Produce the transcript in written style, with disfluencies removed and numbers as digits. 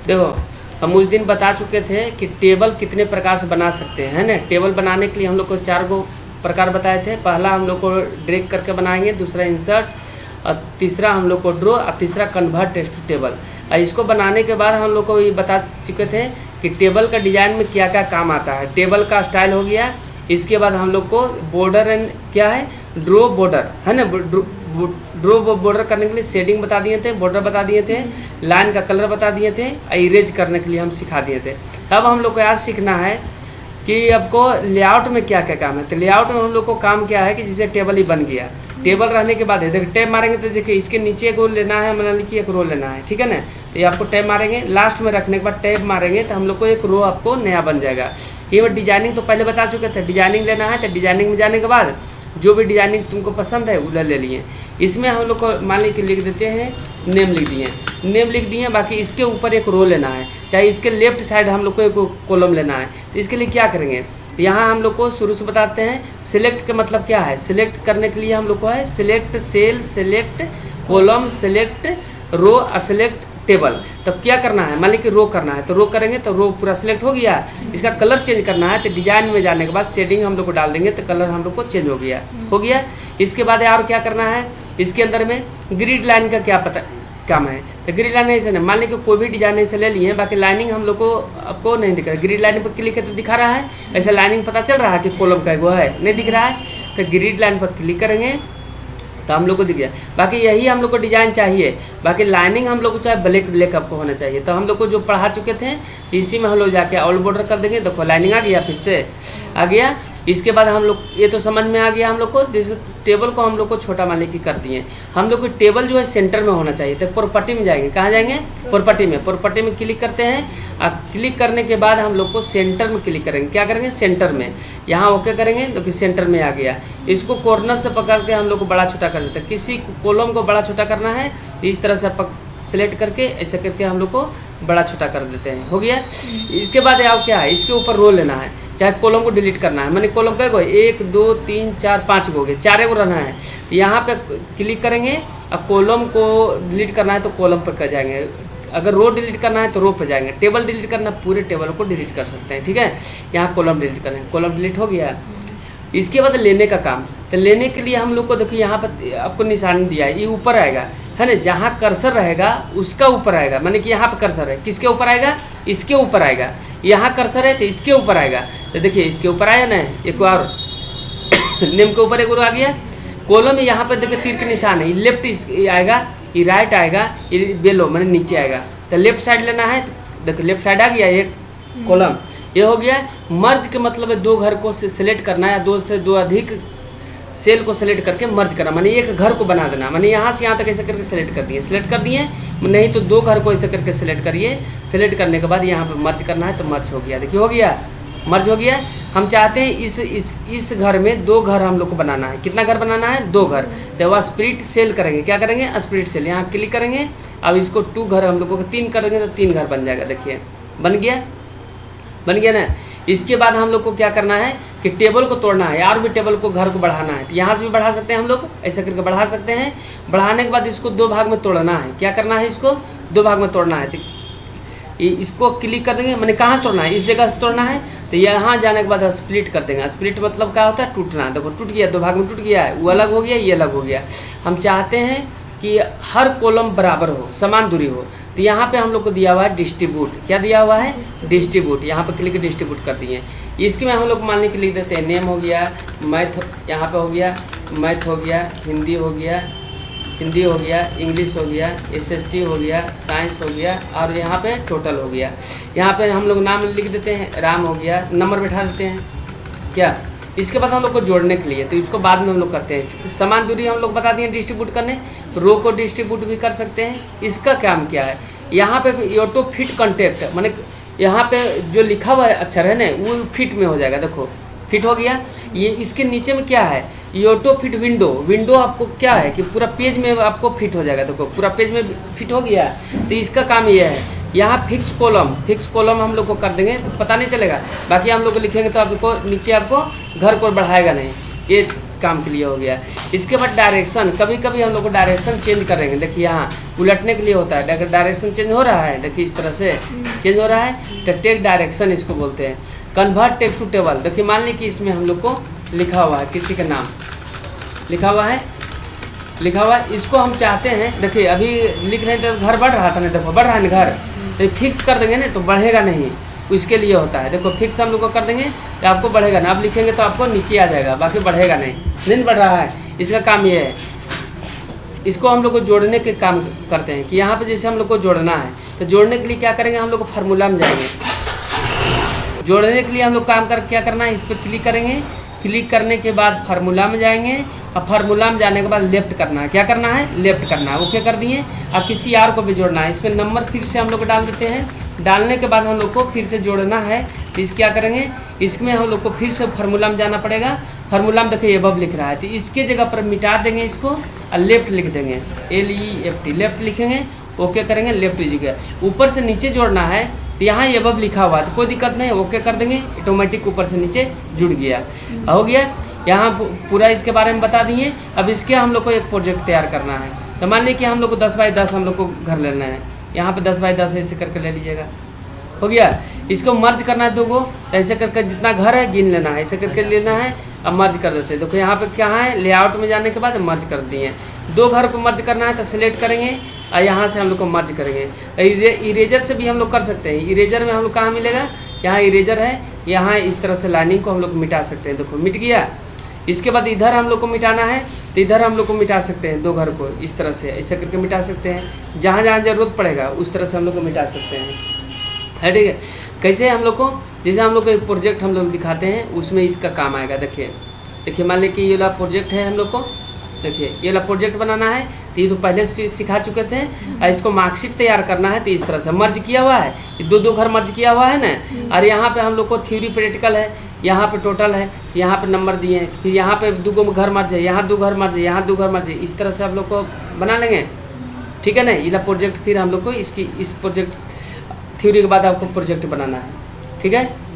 देखो हम उस दिन बता चुके थे कि टेबल कितने प्रकार से बना सकते हैं, है ना। टेबल बनाने के लिए हम लोग को 4 गो प्रकार बताए थे। पहला हम लोग को ड्रैग करके बनाएंगे, दूसरा इंसर्ट, और तीसरा हम लोग को ड्रॉ, और तीसरा कन्वर्ट टेक्स्ट टू टेबल। और इसको बनाने के बाद हम लोग को ये बता चुके थे कि टेबल का डिज़ाइन में क्या क्या काम आता है। टेबल का स्टाइल हो गया, इसके बाद हम लोग को बॉर्डर एंड क्या है, ड्रॉ बॉर्डर, है ना। ड्रॉ बॉर्डर करने के लिए शेडिंग बता दिए थे, बॉर्डर बता दिए थे, लाइन का कलर बता दिए थे, इरेज करने के लिए हम सिखा दिए थे। अब हम लोग को याद सीखना है कि आपको लेआउट में क्या क्या काम है। तो लेआउट में हम लोग को काम क्या है कि जैसे टेबल ही बन गया, टेबल रहने के बाद देखिए टैब मारेंगे तो देखिए इसके नीचे एक रो लेना है, मान लीजिए एक रो लेना है, ठीक है ना। तो ये आपको टैब मारेंगे, लास्ट में रखने के बाद टैब मारेंगे तो हम लोग को एक रो आपको नया बन जाएगा। ये डिजाइनिंग तो पहले बता चुके थे, डिजाइनिंग लेना है तो डिजाइनिंग में जाने के बाद जो भी डिजाइनिंग तुमको पसंद है वो ले लिए। इसमें हम लोग को मान लीजिए लिख देते हैं नेम लिख दिए, नेम लिख दिए। बाकी इसके ऊपर एक रो लेना है, चाहे इसके लेफ्ट साइड हम लोग को एक कॉलम लेना है। तो इसके लिए क्या करेंगे, यहाँ हम लोग को शुरू से बताते हैं सिलेक्ट का मतलब क्या है। सिलेक्ट करने के लिए हम लोग को है select cell, select column, select row, select table. तब क्या करना है, मान लीजिए कि रो करना है तो रो करेंगे तो रो पूरा सिलेक्ट हो गया। इसका कलर चेंज करना है तो डिजाइन में जाने के बाद शेडिंग हम लोग को डाल देंगे तो कलर हम लोग को चेंज हो गया। इसके बाद और क्या करना है, इसके अंदर में ग्रिड लाइन का क्या पता काम है। तो ग्रिड लाइन ऐसे नहीं, मान लीजिए कोई भी डिजाइन ऐसे ले लिए, बाकी लाइनिंग हम लोग को आपको नहीं दिख रहा है। ग्रिड लाइन पर क्लिक है तो दिखा रहा है, ऐसे लाइनिंग पता चल रहा है कि कॉलम का वो है, नहीं दिख रहा है। तो ग्रिड लाइन पर क्लिक करेंगे तो हम लोग को दिख गया। बाकी यही हम लोग को डिजाइन चाहिए, बाकी लाइनिंग हम लोग को चाहे ब्लैक आपको होना चाहिए। तो हम लोग को जो पढ़ा चुके थे इसी में हम लोग जाके ऑल बॉर्डर कर देंगे। देखो लाइनिंग आ गया, फिर से आ गया। इसके बाद हम लोग ये तो समझ में आ गया हम लोग को, जैसे टेबल को हम लोग को छोटा मान लीजिए कर दिए। हम लोग को टेबल जो है सेंटर में होना चाहिए। तो प्रॉपर्टी में जाएंगे, कहाँ जाएंगे, प्रॉपर्टी में। प्रॉपर्टी में क्लिक करते हैं, और क्लिक करने के बाद हम लोग को सेंटर में क्लिक करेंगे। क्या करेंगे, सेंटर में। यहाँ ओके करेंगे तो कि सेंटर में आ गया। इसको कॉर्नर से पकड़ के हम लोग को बड़ा छोटा कर देते हैं। किसी कॉलम को बड़ा छोटा करना है इस तरह से सेलेक्ट करके ऐसे करके हम लोग को बड़ा छोटा कर देते हैं, हो गया। इसके बाद आप क्या है, इसके ऊपर रो लेना है, चाहे कॉलम को डिलीट करना है। मैंने कॉलम क्या को 1 2 3 4 5 हो गए, 4 को रहना है। यहाँ पे क्लिक करेंगे और कॉलम को डिलीट करना है तो कॉलम पर कर जाएंगे। अगर रो डिलीट करना है तो रो पे जाएंगे। टेबल डिलीट करना, पूरे टेबल को डिलीट कर सकते हैं, ठीक है। यहाँ कॉलम डिलीट करेंगे, कॉलम डिलीट हो गया। इसके बाद लेने का काम। तो लेने के लिए हम लोग को देखिए यहाँ पर आपको निशान दिया है, ये ऊपर आएगा, है ना। जहाँ कर्सर रहेगा उसका ऊपर आएगा, माने कि यहाँ पर कर्सर है, किसके ऊपर आएगा, इसके ऊपर आएगा। यहाँ कर्सर है तो इसके ऊपर आएगा। तो देखिए इसके ऊपर आया ना, एक और नेम के ऊपर एक और आ गया। कॉलम यहाँ पर देखिए तीर के निशान है, लेफ्ट आएगा, ये राइट आएगा, ये बेलो मैंने नीचे आएगा। तो लेफ्ट साइड लेना है, देखिए लेफ्ट साइड आ गया एक कॉलम, ये हो गया। मर्ज के मतलब है 2 घर को सिलेक्ट करना है, 2 से 2 अधिक सेल को सेलेक्ट करके मर्ज करना, माने एक घर को बना देना। माने यहाँ से यहाँ तक ऐसे करके सेलेक्ट कर दिए, नहीं तो 2 घर को ऐसे करके सेलेक्ट करिए। सेलेक्ट करने के बाद यहाँ पे मर्ज करना है तो मर्ज हो गया, देखिए हो गया, मर्ज हो गया। हम चाहते हैं इस घर में 2 घर हम लोग को बनाना है। कितना घर बनाना है, 2 घर। तो वह स्प्लिट सेल करेंगे, क्या करेंगे, स्प्लिट सेल, यहाँ क्लिक करेंगे। अब इसको 2 घर हम लोगों को 3 करेंगे तो 3 घर बन जाएगा, देखिए बन गया ना। इसके बाद हम लोग को क्या करना है कि टेबल को तोड़ना है, और भी टेबल को घर को बढ़ाना है। तो यहाँ से भी बढ़ा सकते हैं हम लोग, ऐसे करके बढ़ा सकते हैं। बढ़ाने के बाद इसको 2 भाग में तोड़ना है। क्या करना है, इसको 2 भाग में तोड़ना है। तो इसको क्लिक कर देंगे, मैंने कहाँ से तोड़ना है, इस जगह से तोड़ना है। तो यहाँ जाने के बाद स्प्लिट कर देंगे। स्प्लिट मतलब क्या होता है, टूटना। देखो टूट गया, 2 भाग में टूट गया है, वो अलग हो गया, ये अलग हो गया। हम चाहते हैं कि हर कॉलम बराबर हो, समान दूरी हो। तो यहाँ पे हम लोग को दिया हुआ है डिस्ट्रीब्यूट, क्या दिया हुआ है, डिस्ट्रीब्यूट। यहाँ पे क्लिक डिस्ट्रीब्यूट कर दिए। इसके में हम लोग मान लीजिए लिख देते हैं नेम हो गया, मैथ यहाँ पे हो गया, मैथ हो गया, हिंदी हो गया, इंग्लिश हो गया, SST हो गया, साइंस हो गया, और यहाँ पे टोटल हो गया। यहाँ पे हम लोग नाम लिख देते हैं, राम हो गया, नंबर बैठा देते हैं क्या। इसके बाद हम लोग को जोड़ने के लिए तो इसको बाद में हम लोग करते हैं। समान दूरी हम लोग बता दिए डिस्ट्रीब्यूट करने, रो को डिस्ट्रीब्यूट भी कर सकते हैं। इसका काम क्या है, यहाँ पे ऑटो फिट कॉन्टेक्ट, माने यहाँ पे जो लिखा हुआ अक्षर है ना वो फिट में हो जाएगा। देखो फिट हो गया। ये इसके नीचे में क्या है, ये ऑटो फिट विंडो आपको क्या है कि पूरा पेज में आपको फिट हो जाएगा। देखो पूरा पेज में फिट हो गया। तो इसका काम ये है। यहाँ फिक्स कॉलम हम लोग को कर देंगे तो पता नहीं चलेगा। बाकी हम लोग को लिखेंगे तो आपको नीचे आपको घर को बढ़ाएगा नहीं। ये काम के लिए हो गया। इसके बाद डायरेक्शन, कभी कभी हम लोग को डायरेक्शन चेंज करेंगे। देखिए यहाँ उलटने के लिए होता है, अगर डायरेक्शन चेंज हो रहा है, देखिए इस तरह से चेंज हो रहा है तो टेक डायरेक्शन इसको बोलते हैं। कन्वर्ट टेक्स्ट टू टेबल, देखिए मान लीजिए कि इसमें हम लोग को लिखा हुआ है, किसी का नाम लिखा हुआ है, इसको हम चाहते हैं, देखिए अभी लिख रहे हैं तो घर बढ़ रहा था ना, देखो बढ़ रहा है ना घर, तो फिक्स कर देंगे ना तो बढ़ेगा नहीं, उसके लिए होता है। देखो फिक्स हम लोग को कर देंगे तो आपको बढ़ेगा ना, आप लिखेंगे तो आपको नीचे आ जाएगा, बाकी बढ़ेगा नहीं बढ़ रहा है। इसका काम ये है, इसको हम लोग को जोड़ने के काम करते हैं कि यहाँ पे जैसे हम लोग को जोड़ना है तो जोड़ने के लिए क्या करेंगे, हम लोग को फार्मूला में जाएंगे। जोड़ने के लिए हम लोग काम कर क्या करना है, इस पर क्लिक करेंगे, क्लिक करने के बाद फार्मूला में जाएंगे और फार्मूला में जाने के बाद लेफ्ट करना है, क्या करना है, लेफ्ट करना है। ओके कर दिए। अब किसी आर को भी जोड़ना है, इसमें नंबर फिर से हम लोग डाल देते हैं। डालने के बाद हम लोग को फिर से जोड़ना है, इस क्या करेंगे, इसमें हम लोग को फिर से फार्मूला में जाना पड़ेगा। फार्मूला में देखिए एबव लिख रहा है तो इसके जगह पर मिटा देंगे इसको और लेफ्ट लिख देंगे, LEFT, लेफ्ट लिखेंगे, ओके करेंगे, लेफ्ट लीजिएगा। ऊपर से नीचे जोड़ना है तो यहाँ एबव लिखा हुआ है तो कोई दिक्कत नहीं, ओके कर देंगे, ऑटोमेटिक ऊपर से नीचे जुड़ गया, हो गया। यहाँ पूरा इसके बारे में बता दिए। अब इसके हम लोग को एक प्रोजेक्ट तैयार करना है। तो मान लीजिए कि हम लोग को 10 बाई 10 हम लोग को घर लेना है, यहाँ पे 10 बाई 10 ऐसे करके ले लीजिएगा, हो गया। इसको मर्ज करना है 2 गो, तो ऐसे करके जितना घर है गिन लेना है, ऐसे करके लेना है। अब मर्ज कर देते हैं, देखो यहाँ पे क्या है, लेआउट में जाने के बाद मर्ज कर दिए। 2 घर को मर्ज करना है तो सिलेक्ट करेंगे और यहाँ से हम लोग को मर्ज करेंगे। इरेजर से भी हम लोग कर सकते हैं। इरेजर में हम लोग कहाँ मिलेगा, यहाँ इरेजर है, यहाँ इस तरह से लाइनिंग को हम लोग मिटा सकते हैं, देखो मिट गया। इसके बाद इधर हम लोग को मिटाना है तो इधर हम लोग को मिटा सकते हैं, 2 घर को इस तरह से ऐसे करके मिटा सकते हैं। जहाँ जहाँ ज़रूरत पड़ेगा उस तरह से हम लोग को मिटा सकते हैं, है ठीक है। कैसे हम लोग को, जैसे हम लोग को एक प्रोजेक्ट हम लोग दिखाते हैं उसमें इसका काम आएगा। देखिए मान लीजिए कि ये वाला प्रोजेक्ट है हम लोग को, देखिए ये वाला प्रोजेक्ट बनाना है तो ये तो पहले से सिखा चुके थे। और इसको मार्कशीट तैयार करना है तो इस तरह से मर्ज किया हुआ है, 2 घर मर्ज किया हुआ है ना। और यहाँ पे हम लोग को थ्योरी प्रैक्टिकल है, यहाँ पे टोटल है, यहाँ पे नंबर दिए हैं, फिर यहाँ पे 2 घर मर्ज है, यहाँ 2 घर मर्ज है, यहाँ 2 घर मर्ज है, इस तरह से हम लोग को बना लेंगे, ठीक है ना। ये प्रोजेक्ट फिर हम लोग को इस प्रोजेक्ट थ्योरी के बाद आपको प्रोजेक्ट बनाना है, ठीक है।